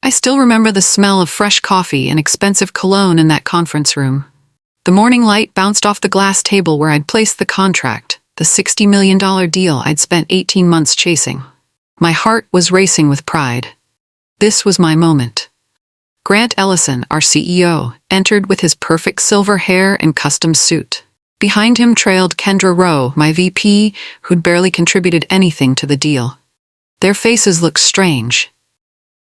I still remember the smell of fresh coffee and expensive cologne in that conference room. The morning light bounced off the glass table where I'd placed the contract, the $60 million deal I'd spent 18 months chasing. My heart was racing with pride. This was my moment. Grant Ellison, our CEO, entered with his perfect silver hair and custom suit. Behind him trailed Kendra Rowe, my VP, who'd barely contributed anything to the deal. Their faces looked strange.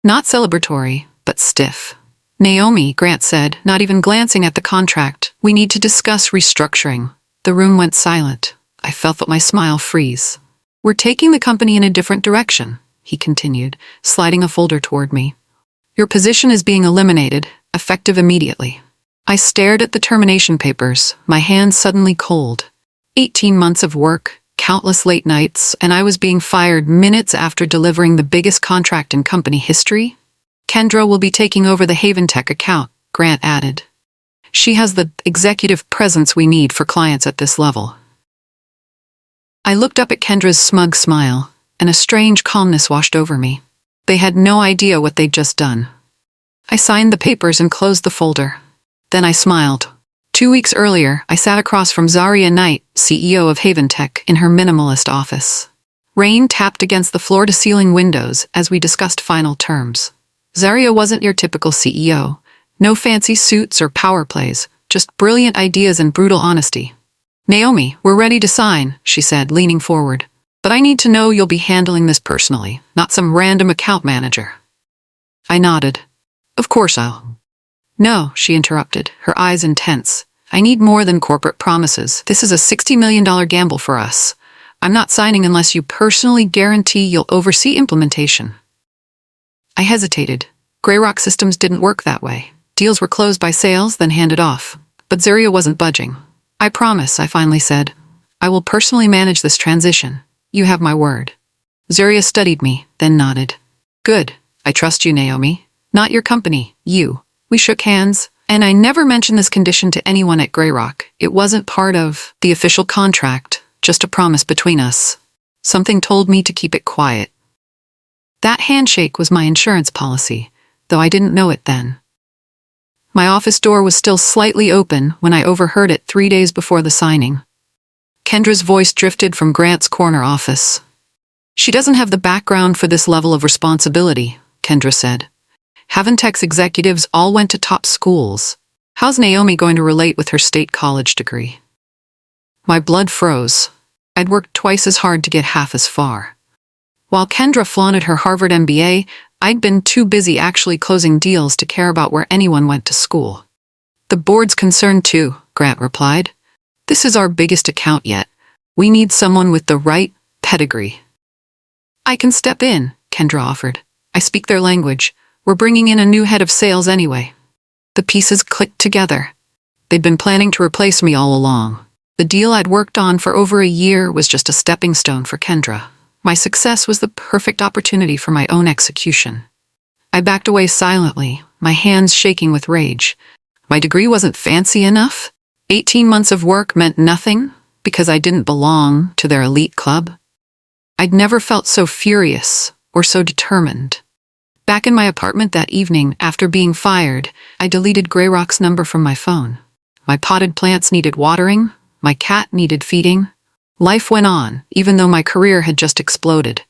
Not celebratory, but stiff. "Naomi," Grant said, not even glancing at the contract, "we need to discuss restructuring." The room went silent. I felt my smile freeze. "We're taking the company in a different direction," he continued, sliding a folder toward me. "Your position is being eliminated, effective immediately." I stared at the termination papers, my hands suddenly cold. 18 months of work, countless late nights, and I was being fired minutes after delivering the biggest contract in company history? "Kendra will be taking over the Haventech account," Grant added. "She has the executive presence we need for clients at this level." I looked up at Kendra's smug smile, and a strange calmness washed over me. They had no idea what they'd just done. I signed the papers and closed the folder. Then I smiled. 2 weeks earlier, I sat across from Zaria Knight, CEO of Haventech, in her minimalist office. Rain tapped against the floor-to-ceiling windows as we discussed final terms. Zaria wasn't your typical CEO. No fancy suits or power plays, just brilliant ideas and brutal honesty. "Naomi, we're ready to sign," she said, leaning forward. "But I need to know you'll be handling this personally, not some random account manager." I nodded. "Of course I'll." "No," she interrupted, her eyes intense. "I need more than corporate promises. This is a $60 million gamble for us. I'm not signing unless you personally guarantee you'll oversee implementation." I hesitated. Greyrock Systems didn't work that way. Deals were closed by sales, then handed off. But Zaria wasn't budging. "I promise," I finally said. "I will personally manage this transition. You have my word." Zaria studied me, then nodded. "Good. I trust you, Naomi. Not your company, you." We shook hands, and I never mentioned this condition to anyone at Greyrock. It wasn't part of the official contract, just a promise between us. Something told me to keep it quiet. That handshake was my insurance policy, though I didn't know it then. My office door was still slightly open when I overheard it 3 days before the signing. Kendra's voice drifted from Grant's corner office. "She doesn't have the background for this level of responsibility," Kendra said. "Haventech's executives all went to top schools. How's Naomi going to relate with her state college degree?" My blood froze. I'd worked twice as hard to get half as far. While Kendra flaunted her Harvard MBA, I'd been too busy actually closing deals to care about where anyone went to school. "The board's concerned too," Grant replied. "This is our biggest account yet. We need someone with the right pedigree." "I can step in," Kendra offered. "I speak their language. We're bringing in a new head of sales anyway." The pieces clicked together. They'd been planning to replace me all along. The deal I'd worked on for over a year was just a stepping stone for Kendra. My success was the perfect opportunity for my own execution. I backed away silently, my hands shaking with rage. My degree wasn't fancy enough? 18 months of work meant nothing because I didn't belong to their elite club? I'd never felt so furious or so determined. Back in my apartment that evening, after being fired, I deleted Greyrock's number from my phone. My potted plants needed watering, my cat needed feeding. Life went on, even though my career had just exploded.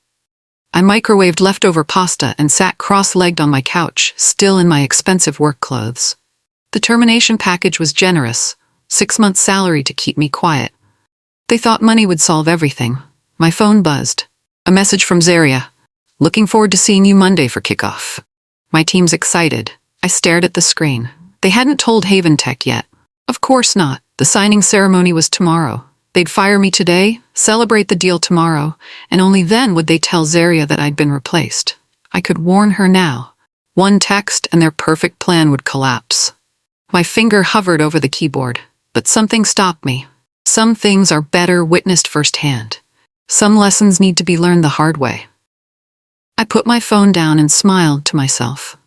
I microwaved leftover pasta and sat cross-legged on my couch, still in my expensive work clothes. The termination package was generous, 6 months' salary to keep me quiet. They thought money would solve everything. My phone buzzed. A message from Zaria. "Looking forward to seeing you Monday for kickoff." My team's excited. I stared at the screen. They hadn't told Haventech yet. Of course not. The signing ceremony was tomorrow. They'd fire me today, celebrate the deal tomorrow, and only then would they tell Zaria that I'd been replaced. I could warn her now. One text and their perfect plan would collapse. My finger hovered over the keyboard, but something stopped me. Some things are better witnessed firsthand. Some lessons need to be learned the hard way. I put my phone down and smiled to myself.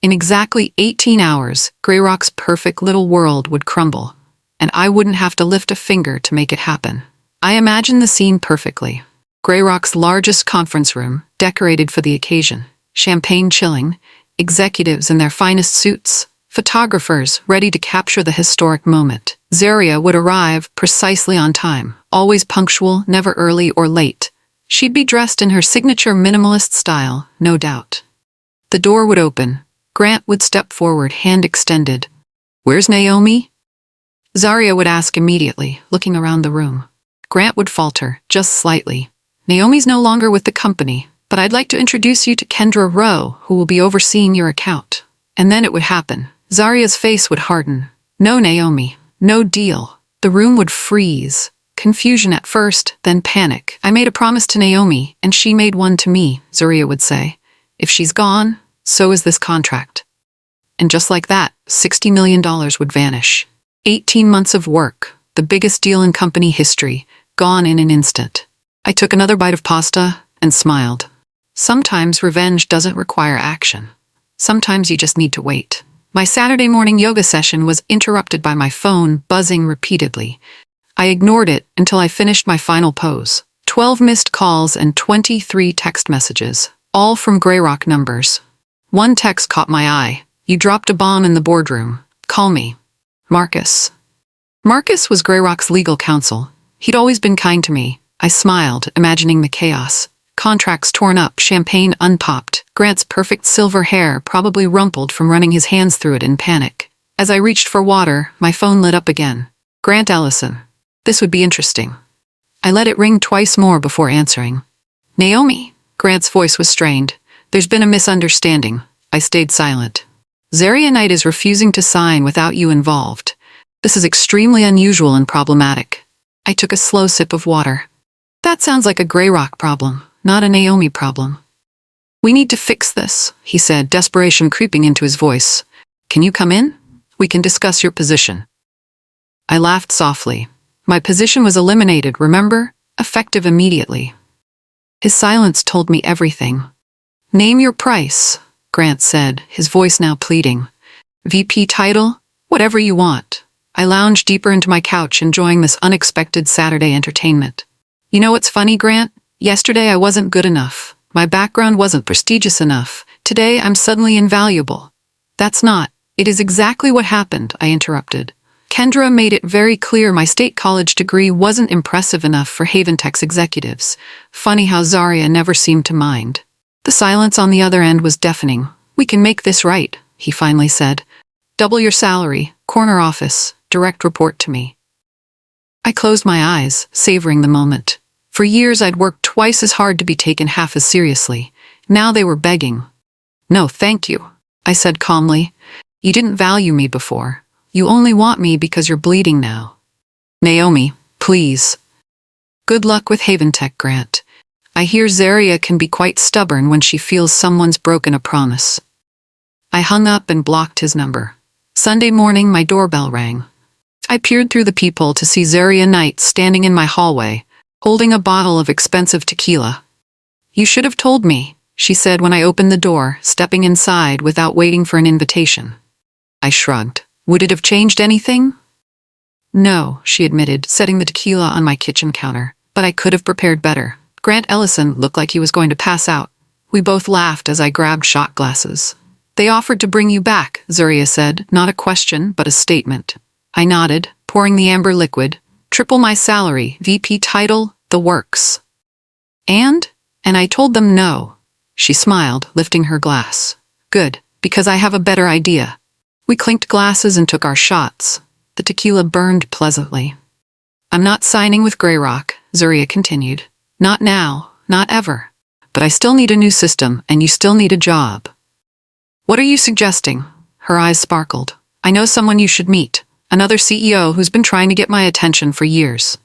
In exactly 18 hours, Greyrock's perfect little world would crumble, and I wouldn't have to lift a finger to make it happen. I imagined the scene perfectly. Greyrock's largest conference room, decorated for the occasion, champagne chilling, executives in their finest suits, photographers ready to capture the historic moment. Zaria would arrive precisely on time, always punctual, never early or late. She'd be dressed in her signature minimalist style, no doubt. The door would open. Grant would step forward, hand extended. "Where's Naomi?" Zaria would ask immediately, looking around the room. Grant would falter, just slightly. "Naomi's no longer with the company, but I'd like to introduce you to Kendra Rowe, who will be overseeing your account." And then it would happen. Zaria's face would harden. "No, Naomi. No deal." The room would freeze. Confusion at first, then panic. "I made a promise to Naomi, and she made one to me," Zaria would say. "If she's gone, so is this contract." And just like that, $60 million would vanish. 18 months of work, the biggest deal in company history, gone in an instant. I took another bite of pasta and smiled. Sometimes revenge doesn't require action. Sometimes you just need to wait. My Saturday morning yoga session was interrupted by my phone buzzing repeatedly. I ignored it until I finished my final pose. 12 missed calls and 23 text messages, all from Greyrock numbers. One text caught my eye. "You dropped a bomb in the boardroom. Call me." Marcus. Marcus was Greyrock's legal counsel. He'd always been kind to me. I smiled, imagining the chaos. Contracts torn up, champagne unpopped, Grant's perfect silver hair probably rumpled from running his hands through it in panic. As I reached for water, my phone lit up again. "Grant Ellison. This would be interesting." I let it ring twice more before answering. "Naomi." Grant's voice was strained. "There's been a misunderstanding." I stayed silent. "Zaria Knight is refusing to sign without you involved. This is extremely unusual and problematic." I took a slow sip of water. "That sounds like a Greyrock problem, not a Naomi problem." "We need to fix this," he said, desperation creeping into his voice. "Can you come in? We can discuss your position." I laughed softly. My position was eliminated, remember? Effective immediately. His silence told me everything. "Name your price," Grant said, his voice now pleading. "VP title? Whatever you want." I lounged deeper into my couch, enjoying this unexpected Saturday entertainment. "You know what's funny, Grant? Yesterday I wasn't good enough. My background wasn't prestigious enough. Today I'm suddenly invaluable." "That's not. It is exactly what happened," I interrupted. "Kendra made it very clear my state college degree wasn't impressive enough for Haventech's executives. Funny how Zaria never seemed to mind." The silence on the other end was deafening. "We can make this right," he finally said. "Double your salary, corner office, direct report to me." I closed my eyes, savoring the moment. For years I'd worked twice as hard to be taken half as seriously. Now they were begging. "No, thank you," I said calmly. "You didn't value me before. You only want me because you're bleeding now." "Naomi, please." "Good luck with Haventech, Grant. I hear Zaria can be quite stubborn when she feels someone's broken a promise." I hung up and blocked his number. Sunday morning, my doorbell rang. I peered through the peephole to see Zaria Knight standing in my hallway, holding a bottle of expensive tequila. "You should have told me," she said when I opened the door, stepping inside without waiting for an invitation. I shrugged. "Would it have changed anything?" "No," she admitted, setting the tequila on my kitchen counter. "But I could have prepared better." Grant Ellison looked like he was going to pass out. We both laughed as I grabbed shot glasses. "They offered to bring you back," Zaria said, not a question, but a statement. I nodded, pouring the amber liquid. "Triple my salary, VP title, the works." And I told them no." She smiled, lifting her glass. "Good, because I have a better idea." We clinked glasses and took our shots. The tequila burned pleasantly. "I'm not signing with Greyrock," Zaria continued. "Not now, not ever. But I still need a new system, and you still need a job." "What are you suggesting?" Her eyes sparkled. "I know someone you should meet. Another CEO who's been trying to get my attention for years."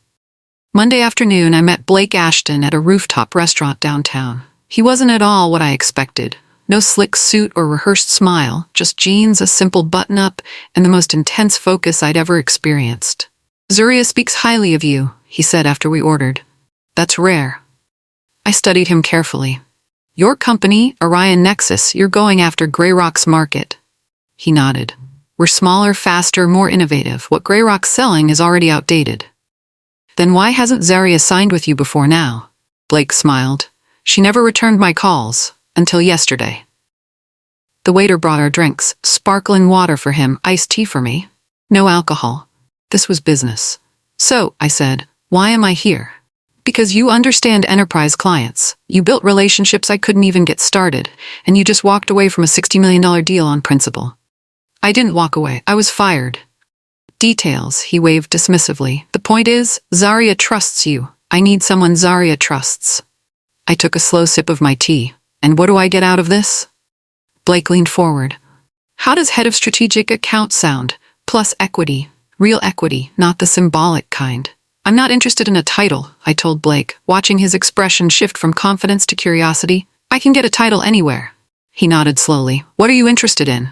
Monday afternoon, I met Blake Ashton at a rooftop restaurant downtown. He wasn't at all what I expected. No slick suit or rehearsed smile, just jeans, a simple button-up, and the most intense focus I'd ever experienced. "Zaria speaks highly of you," he said after we ordered. "That's rare." I studied him carefully. "Your company, Orion Nexus, you're going after Greyrock's market." He nodded. "We're smaller, faster, more innovative. What Greyrock's selling is already outdated." "Then why hasn't Zaria signed with you before now?" Blake smiled. "She never returned my calls, until yesterday." The waiter brought our drinks, sparkling water for him, iced tea for me. No alcohol. This was business. So, I said, why am I here? Because you understand enterprise clients. You built relationships I couldn't even get started, and you just walked away from a $60 million deal on principle. I didn't walk away. I was fired. Details, he waved dismissively. The point is, Zarya trusts you. I need someone Zarya trusts. I took a slow sip of my tea. And what do I get out of this? Blake leaned forward. How does head of strategic account sound? Plus equity. Real equity, not the symbolic kind. I'm not interested in a title, I told Blake, watching his expression shift from confidence to curiosity. I can get a title anywhere. He nodded slowly. What are you interested in?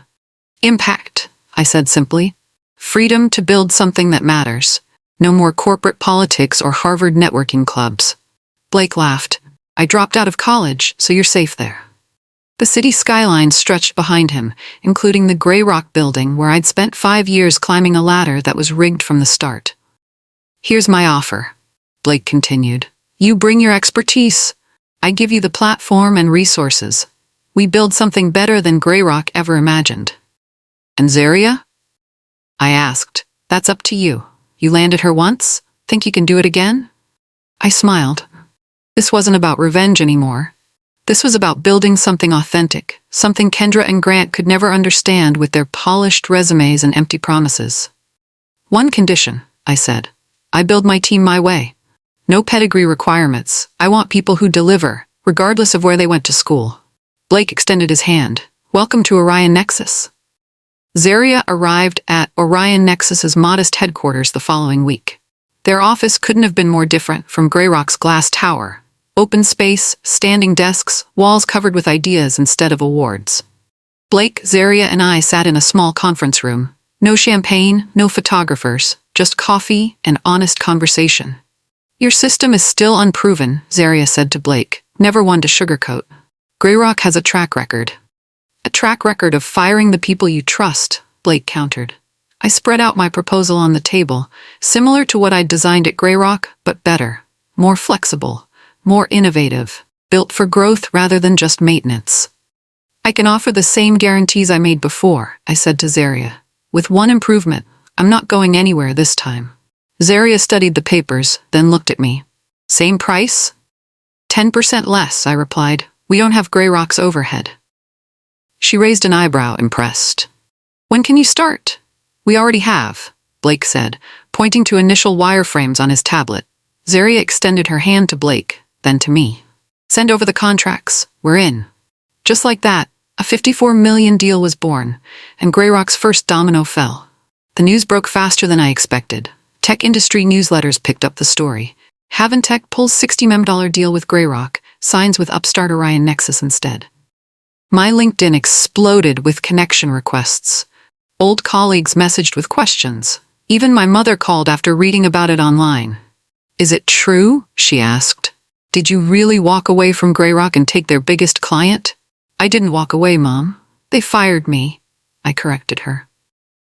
Impact, I said simply. Freedom to build something that matters. No more corporate politics or Harvard networking clubs. Blake laughed. I dropped out of college, so you're safe there. The city skyline stretched behind him, including the gray rock building where I'd spent 5 years climbing a ladder that was rigged from the start. Here's my offer, Blake continued. You bring your expertise. I give you the platform and resources. We build something better than Grey Rock ever imagined. And Zarya? I asked. That's up to you. You landed her once? Think you can do it again? I smiled. This wasn't about revenge anymore. This was about building something authentic, something Kendra and Grant could never understand with their polished resumes and empty promises. One condition, I said. I build my team my way. No pedigree requirements. I want people who deliver, regardless of where they went to school. Blake extended his hand. Welcome to Orion Nexus. Zarya arrived at Orion Nexus's modest headquarters the following week. Their office couldn't have been more different from Grey Rock's glass tower. Open space, standing desks, walls covered with ideas instead of awards. Blake, Zarya, and I sat in a small conference room. No champagne, no photographers, just coffee and honest conversation. Your system is still unproven, Zarya said to Blake, never one to sugarcoat. Grey Rock has a track record. A track record of firing the people you trust, Blake countered. I spread out my proposal on the table, similar to what I'd designed at Grey Rock, but better, more flexible, more innovative, built for growth rather than just maintenance. I can offer the same guarantees I made before, I said to Zarya. With one improvement, I'm not going anywhere this time. Zarya studied the papers, then looked at me. Same price? 10% less, I replied. We don't have Grey Rock's overhead. She raised an eyebrow, impressed. When can you start? We already have, Blake said, pointing to initial wireframes on his tablet. Zarya extended her hand to Blake, then to me. Send over the contracts. We're in. Just like that, a $54 million deal was born, and Grey Rock's first domino fell. The news broke faster than I expected. Tech industry newsletters picked up the story. Haventech pulls $60 million deal with Grey Rock, signs with upstart Orion Nexus instead. My LinkedIn exploded with connection requests. Old colleagues messaged with questions. Even my mother called after reading about it online. Is it true? She asked. Did you really walk away from Grey Rock and take their biggest client? I didn't walk away, Mom. They fired me. I corrected her.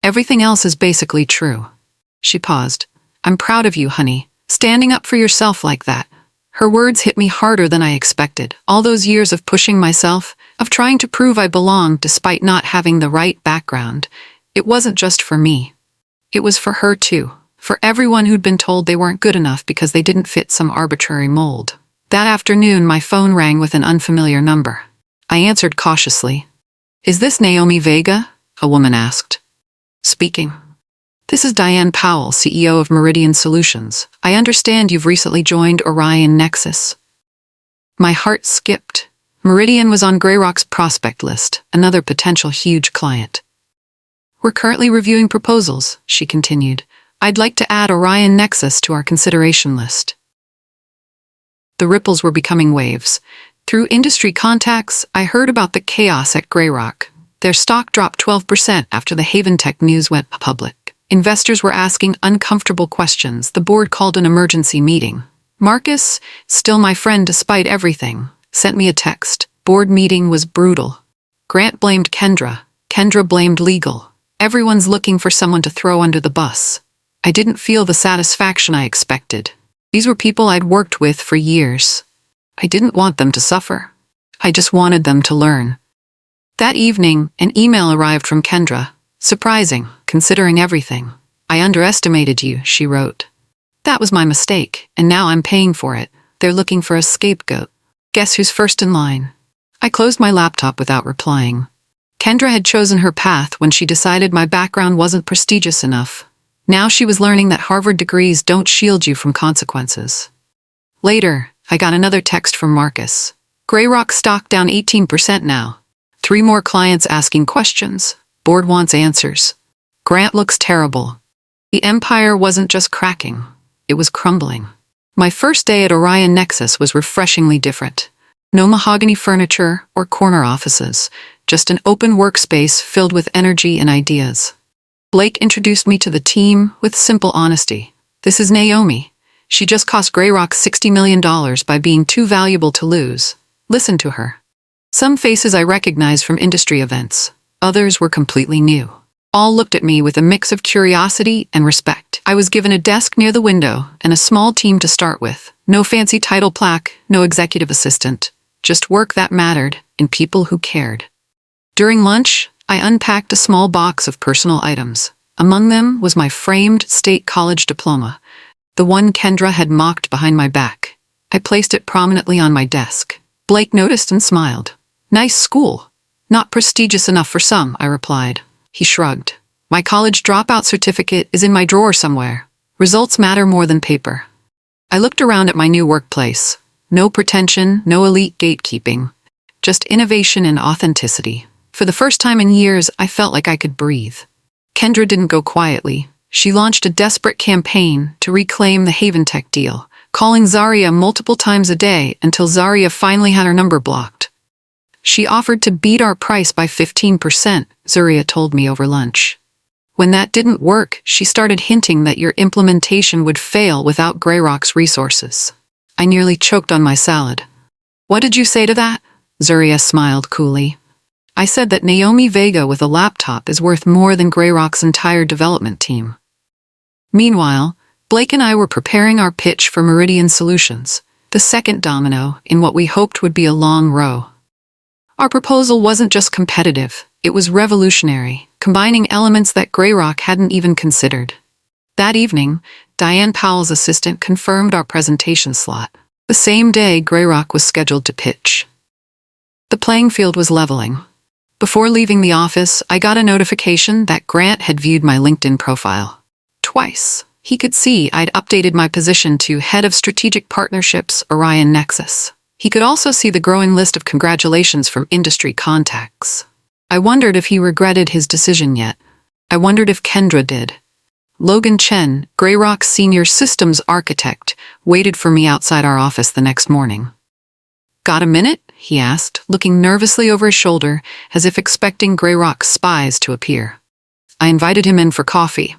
Everything else is basically true. She paused. I'm proud of you, honey. Standing up for yourself like that. Her words hit me harder than I expected. All those years of pushing myself, of trying to prove I belonged despite not having the right background. It wasn't just for me. It was for her too. For everyone who'd been told they weren't good enough because they didn't fit some arbitrary mold. That afternoon, my phone rang with an unfamiliar number. I answered cautiously. Is this Naomi Vega? A woman asked. Speaking. This is Diane Powell, CEO of Meridian Solutions. I understand you've recently joined Orion Nexus. My heart skipped. Meridian was on Grey Rock's prospect list, another potential huge client. We're currently reviewing proposals, she continued. I'd like to add Orion Nexus to our consideration list. The ripples were becoming waves. Through industry contacts, I heard about the chaos at Grey Rock. Their stock dropped 12% after the Haventech news went public. Investors were asking uncomfortable questions. The board called an emergency meeting. Marcus, still my friend despite everything, sent me a text. Board meeting was brutal. Grant blamed Kendra. Kendra blamed legal. Everyone's looking for someone to throw under the bus. I didn't feel the satisfaction I expected. These were people I'd worked with for years. I didn't want them to suffer. I just wanted them to learn. That evening, an email arrived from Kendra. Surprising, considering everything. I underestimated you, she wrote. That was my mistake, and now I'm paying for it. They're looking for a scapegoat. Guess who's first in line? I closed my laptop without replying. Kendra had chosen her path when she decided my background wasn't prestigious enough. Now she was learning that Harvard degrees don't shield you from consequences. Later, I got another text from Marcus. Greyrock stock down 18% now. 3 more clients asking questions. Board wants answers. Grant looks terrible. The empire wasn't just cracking. It was crumbling. My first day at Orion Nexus was refreshingly different. No mahogany furniture or corner offices, just an open workspace filled with energy and ideas. Blake introduced me to the team with simple honesty. This is Naomi. She just cost Greyrock $60 million by being too valuable to lose. Listen to her. Some faces I recognized from industry events. Others were completely new. All looked at me with a mix of curiosity and respect. I was given a desk near the window and a small team to start with. No fancy title plaque, no executive assistant. Just work that mattered and people who cared. During lunch, I unpacked a small box of personal items. Among them was my framed state college diploma, the one Kendra had mocked behind my back. I placed it prominently on my desk. Blake noticed and smiled. Nice school. Not prestigious enough for some, I replied. He shrugged. My college dropout certificate is in my drawer somewhere. Results matter more than paper. I looked around at my new workplace. No pretension, no elite gatekeeping. Just innovation and authenticity. For the first time in years, I felt like I could breathe. Kendra didn't go quietly. She launched a desperate campaign to reclaim the Haventech deal, calling Zaria multiple times a day until Zaria finally had her number blocked. She offered to beat our price by 15%, Zaria told me over lunch. When that didn't work, she started hinting that your implementation would fail without Greyrock's resources. I nearly choked on my salad. What did you say to that? Zaria smiled coolly. I said that Naomi Vega with a laptop is worth more than Greyrock's entire development team. Meanwhile, Blake and I were preparing our pitch for Meridian Solutions, the second domino in what we hoped would be a long row. Our proposal wasn't just competitive, it was revolutionary, combining elements that Greyrock hadn't even considered. That evening, Diane Powell's assistant confirmed our presentation slot. The same day Greyrock was scheduled to pitch. The playing field was leveling. Before leaving the office, I got a notification that Grant had viewed my LinkedIn profile. Twice. He could see I'd updated my position to Head of Strategic Partnerships, Orion Nexus. He could also see the growing list of congratulations from industry contacts. I wondered if he regretted his decision yet. I wondered if Kendra did. Logan Chen, Greyrock's senior systems architect, waited for me outside our office the next morning. Got a minute? He asked, looking nervously over his shoulder, as if expecting Greyrock's spies to appear. I invited him in for coffee.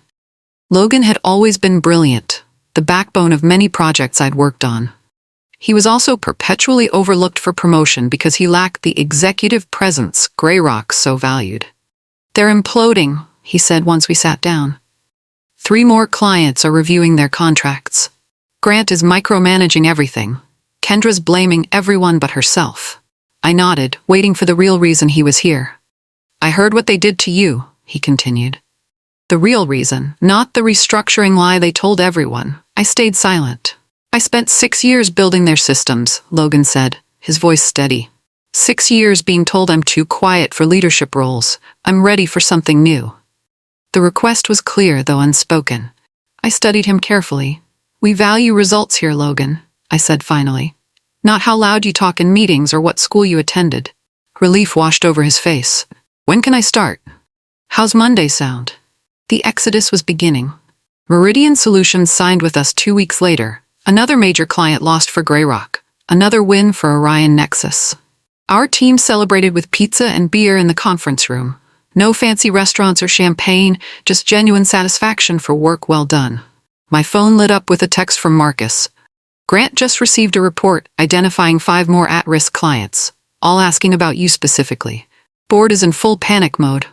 Logan had always been brilliant, the backbone of many projects I'd worked on. He was also perpetually overlooked for promotion because he lacked the executive presence Greyrock so valued. They're imploding, he said once we sat down. 3 more clients are reviewing their contracts. Grant is micromanaging everything. Kendra's blaming everyone but herself. I nodded, waiting for the real reason he was here. I heard what they did to you, he continued. The real reason, not the restructuring lie they told everyone. I stayed silent. I spent 6 years building their systems, Logan said, his voice steady. 6 years being told I'm too quiet for leadership roles. I'm ready for something new. The request was clear, though unspoken. I studied him carefully. We value results here, Logan, I said finally. Not how loud you talk in meetings or what school you attended. Relief washed over his face. When can I start? How's Monday sound? The exodus was beginning. Meridian Solutions signed with us 2 weeks later. Another major client lost for Greyrock. Another win for Orion Nexus. Our team celebrated with pizza and beer in the conference room. No fancy restaurants or champagne, just genuine satisfaction for work well done. My phone lit up with a text from Marcus. Grant just received a report identifying 5 more at-risk clients, all asking about you specifically. Board is in full panic mode.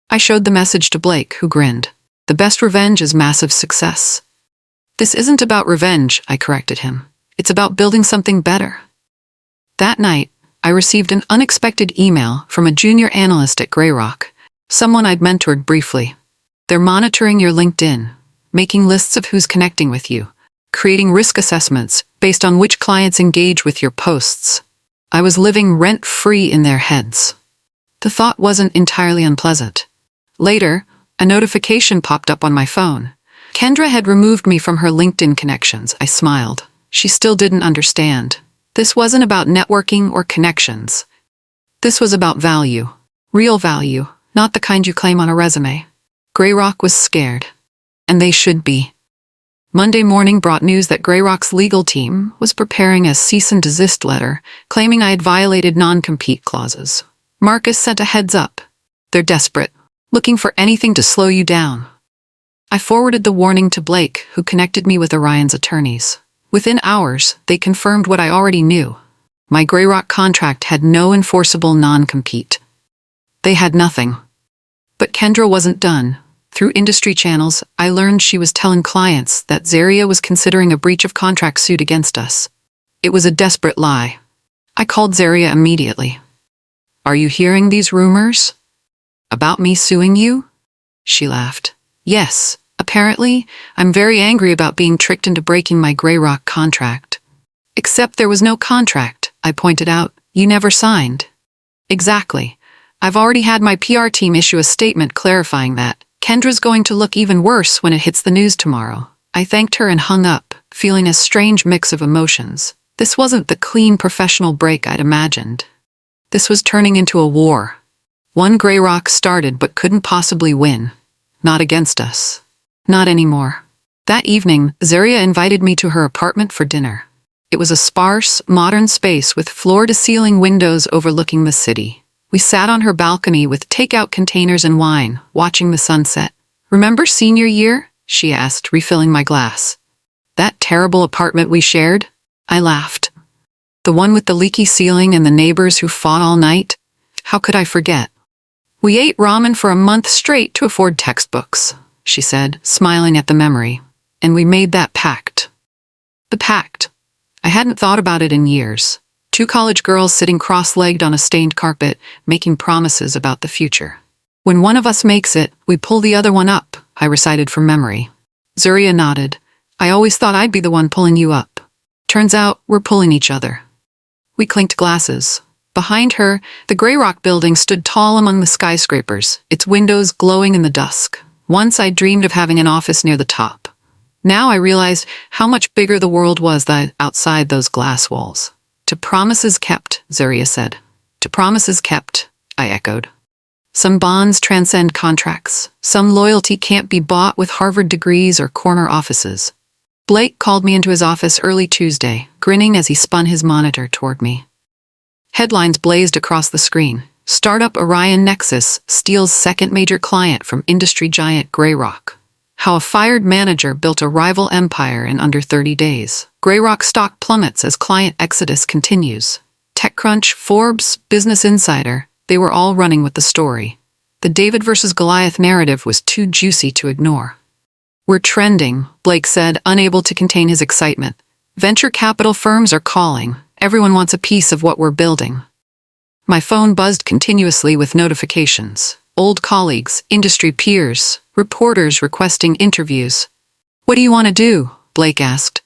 I showed the message to Blake, who grinned. The best revenge is massive success. This isn't about revenge, I corrected him. It's about building something better. That night, I received an unexpected email from a junior analyst at Greyrock, someone I'd mentored briefly. They're monitoring your LinkedIn, making lists of who's connecting with you, creating risk assessments based on which clients engage with your posts. I was living rent-free in their heads. The thought wasn't entirely unpleasant. Later, a notification popped up on my phone. Kendra had removed me from her LinkedIn connections. I smiled. She still didn't understand. This wasn't about networking or connections. This was about value. Real value, not the kind you claim on a resume. Greyrock was scared. And they should be. Monday morning brought news that Greyrock's legal team was preparing a cease and desist letter, claiming I had violated non-compete clauses. Marcus sent a heads up. They're desperate, looking for anything to slow you down. I forwarded the warning to Blake, who connected me with Orion's attorneys. Within hours, they confirmed what I already knew. My Greyrock contract had no enforceable non-compete. They had nothing. But Kendra wasn't done. Through industry channels, I learned she was telling clients that Zaria was considering a breach of contract suit against us. It was a desperate lie. I called Zaria immediately. "Are you hearing these rumors? About me suing you?" She laughed. "Yes. Apparently, I'm very angry about being tricked into breaking my Greyrock contract." "Except there was no contract," I pointed out. "You never signed." "Exactly. I've already had my PR team issue a statement clarifying that. Kendra's going to look even worse when it hits the news tomorrow." I thanked her and hung up, feeling a strange mix of emotions. This wasn't the clean professional break I'd imagined. This was turning into a war. One Greyrock started but couldn't possibly win. Not against us. Not anymore. That evening, Zaria invited me to her apartment for dinner. It was a sparse, modern space with floor-to-ceiling windows overlooking the city. We sat on her balcony with takeout containers and wine, watching the sunset. "Remember senior year?" she asked, refilling my glass. "That terrible apartment we shared?" I laughed. "The one with the leaky ceiling and the neighbors who fought all night? How could I forget?" "We ate ramen for a month straight to afford textbooks," she said, smiling at the memory. "And we made that pact." The pact. I hadn't thought about it in years. Two college girls sitting cross-legged on a stained carpet, making promises about the future. "When one of us makes it, we pull the other one up," I recited from memory. Zaria nodded. "I always thought I'd be the one pulling you up. Turns out we're pulling each other." We clinked glasses. Behind her, the Greyrock building stood tall among the skyscrapers, its windows glowing in the dusk. Once I dreamed of having an office near the top. Now I realized how much bigger the world was outside those glass walls. "To promises kept," Zaria said. "To promises kept," I echoed. Some bonds transcend contracts. Some loyalty can't be bought with Harvard degrees or corner offices. Blake called me into his office early Tuesday, grinning as he spun his monitor toward me. Headlines blazed across the screen. Startup Orion Nexus steals second major client from industry giant Greyrock. How a fired manager built a rival empire in under 30 days. Greyrock stock plummets as client exodus continues. TechCrunch, Forbes, Business Insider, they were all running with the story. The David versus Goliath narrative was too juicy to ignore. "We're trending," Blake said, unable to contain his excitement. "Venture capital firms are calling. Everyone wants a piece of what we're building." My phone buzzed continuously with notifications. Old colleagues, industry peers, reporters requesting interviews. "What do you want to do?" Blake asked.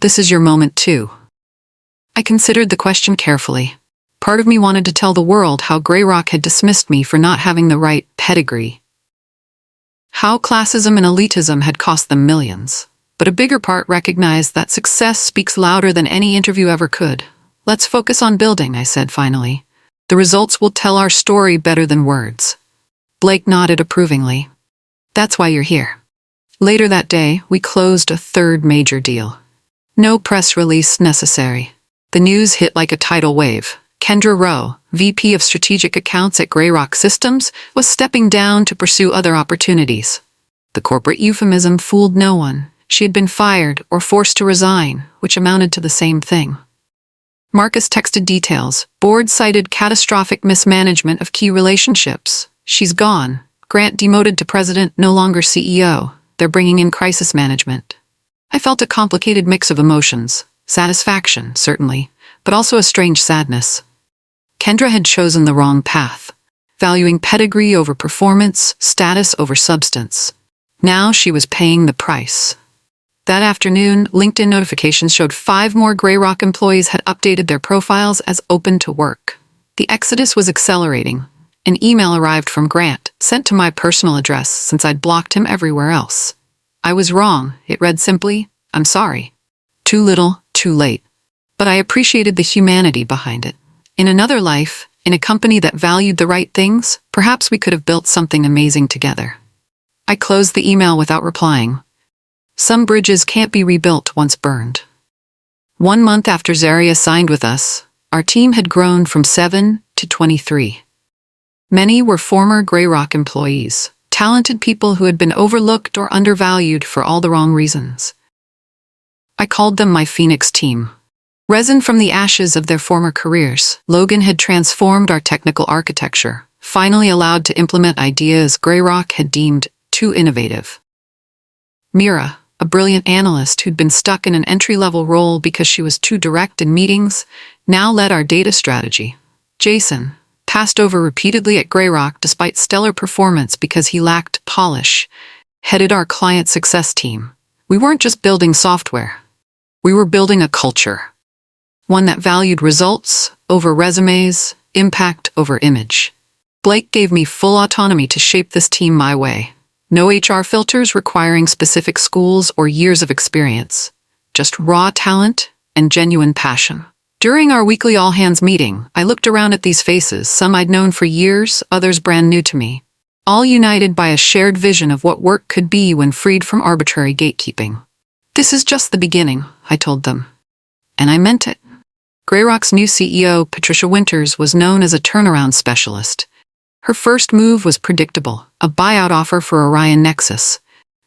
"This is your moment too." I considered the question carefully. Part of me wanted to tell the world how Greyrock had dismissed me for not having the right pedigree. How classism and elitism had cost them millions. But a bigger part recognized that success speaks louder than any interview ever could. "Let's focus on building," I said finally. "The results will tell our story better than words." Blake nodded approvingly. "That's why you're here." Later that day, we closed a third major deal. No press release necessary. The news hit like a tidal wave. Kendra Rowe, VP of Strategic Accounts at Greyrock Systems, was stepping down to pursue other opportunities. The corporate euphemism fooled no one. She had been fired or forced to resign, which amounted to the same thing. Marcus texted details. Board cited catastrophic mismanagement of key relationships. "She's gone. Grant demoted to president, no longer CEO. They're bringing in crisis management." I felt a complicated mix of emotions. Satisfaction, certainly, but also a strange sadness. Kendra had chosen the wrong path, valuing pedigree over performance, status over substance. Now she was paying the price. That afternoon, LinkedIn notifications showed 5 more Greyrock employees had updated their profiles as open to work. The exodus was accelerating. An email arrived from Grant, sent to my personal address since I'd blocked him everywhere else. I was wrong. It read simply, "I'm sorry. Too little, too late." But I appreciated the humanity behind it. In another life, in a company that valued the right things, perhaps we could have built something amazing together. I closed the email without replying. Some bridges can't be rebuilt once burned. 1 month after Zaria signed with us, our team had grown from 7 to 23. Many were former Greyrock employees, talented people who had been overlooked or undervalued for all the wrong reasons. I called them my Phoenix team. Resin from the ashes of their former careers, Logan had transformed our technical architecture, finally allowed to implement ideas Greyrock had deemed too innovative. Mira, a brilliant analyst who'd been stuck in an entry-level role because she was too direct in meetings, now led our data strategy. Jason, passed over repeatedly at Greyrock despite stellar performance because he lacked polish, headed our client success team. We weren't just building software. We were building a culture. One that valued results over resumes, impact over image. Blake gave me full autonomy to shape this team my way. No HR filters requiring specific schools or years of experience. Just raw talent and genuine passion. During our weekly all-hands meeting, I looked around at these faces, some I'd known for years, others brand new to me. All united by a shared vision of what work could be when freed from arbitrary gatekeeping. "This is just the beginning," I told them. And I meant it. Greyrock's new CEO, Patricia Winters, was known as a turnaround specialist. Her first move was predictable, a buyout offer for Orion Nexus.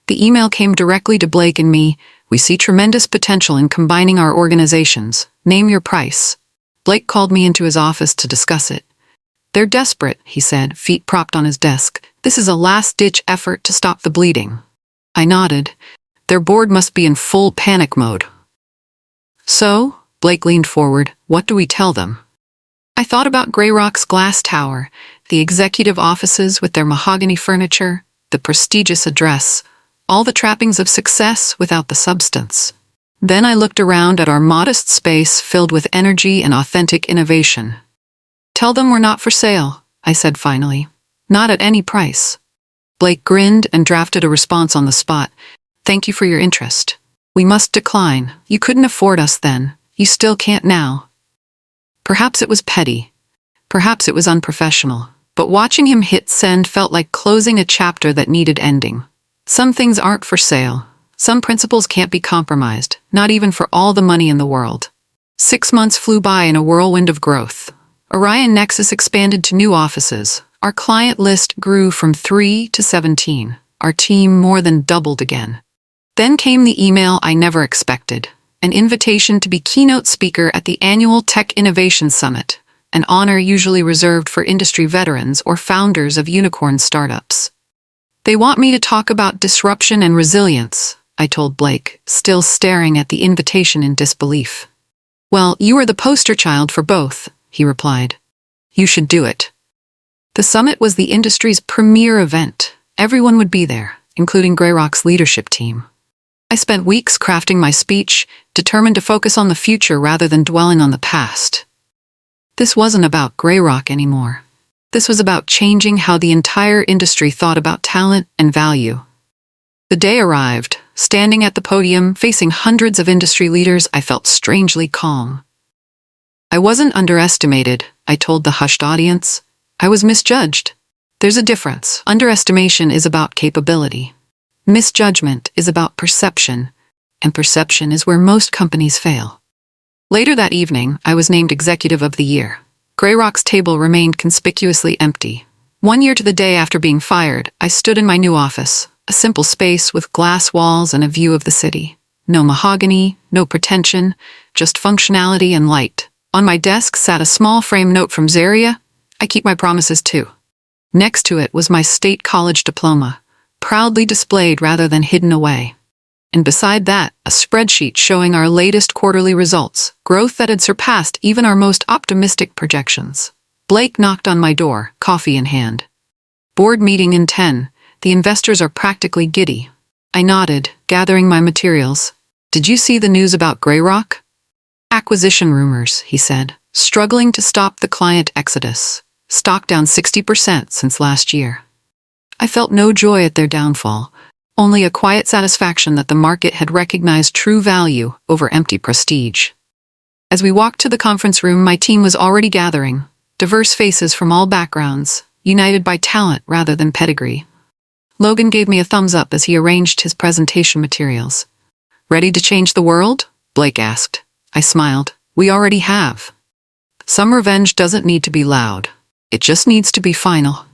The email came directly to Blake and me. "We see tremendous potential in combining our organizations. Name your price." Blake called me into his office to discuss it. "They're desperate," he said, feet propped on his desk. "This is a last-ditch effort to stop the bleeding." I nodded. Their board must be in full panic mode. "So," Blake leaned forward, "what do we tell them?" I thought about Greyrock's glass tower, the executive offices with their mahogany furniture, the prestigious address, all the trappings of success without the substance. Then I looked around at our modest space filled with energy and authentic innovation. "Tell them we're not for sale," I said finally. "Not at any price." Blake grinned and drafted a response on the spot. "Thank you for your interest. We must decline. You couldn't afford us then. You still can't now." Perhaps it was petty. Perhaps it was unprofessional. But watching him hit send felt like closing a chapter that needed ending. Some things aren't for sale. Some principles can't be compromised, not even for all the money in the world. 6 months flew by in a whirlwind of growth. Orion Nexus expanded to new offices. Our client list grew from 3 to 17. Our team more than doubled again. Then came the email I never expected. An invitation to be keynote speaker at the annual Tech Innovation Summit, an honor usually reserved for industry veterans or founders of unicorn startups. "They want me to talk about disruption and resilience," I told Blake, still staring at the invitation in disbelief. "Well, you are the poster child for both," he replied. "You should do it." The summit was the industry's premier event. Everyone would be there, including Greyrock's leadership team. I spent weeks crafting my speech, determined to focus on the future rather than dwelling on the past. This wasn't about Greyrock anymore. This was about changing how the entire industry thought about talent and value. The day arrived. Standing at the podium, facing hundreds of industry leaders, I felt strangely calm. I wasn't underestimated, I told the hushed audience. I was misjudged. There's a difference. Underestimation is about capability. Misjudgment is about perception, and perception is where most companies fail. Later that evening, I was named Executive of the Year. Greyrock's table remained conspicuously empty. 1 year to the day after being fired, I stood in my new office, a simple space with glass walls and a view of the city. No mahogany, no pretension, just functionality and light. On my desk sat a small frame note from Zaria. I keep my promises too. Next to it was my state college diploma, proudly displayed rather than hidden away. And beside that, a spreadsheet showing our latest quarterly results, growth that had surpassed even our most optimistic projections. Blake knocked on my door, coffee in hand. Board meeting in 10. The investors are practically giddy. I nodded, gathering my materials. Did you see the news about Grey Rock? Acquisition rumors, he said, struggling to stop the client exodus. Stock down 60% since last year. I felt no joy at their downfall, only a quiet satisfaction that the market had recognized true value over empty prestige. As we walked to the conference room, my team was already gathering, diverse faces from all backgrounds, united by talent rather than pedigree. Logan gave me a thumbs up as he arranged his presentation materials. Ready to change the world? Blake asked. I smiled. We already have. Some revenge doesn't need to be loud. It just needs to be final.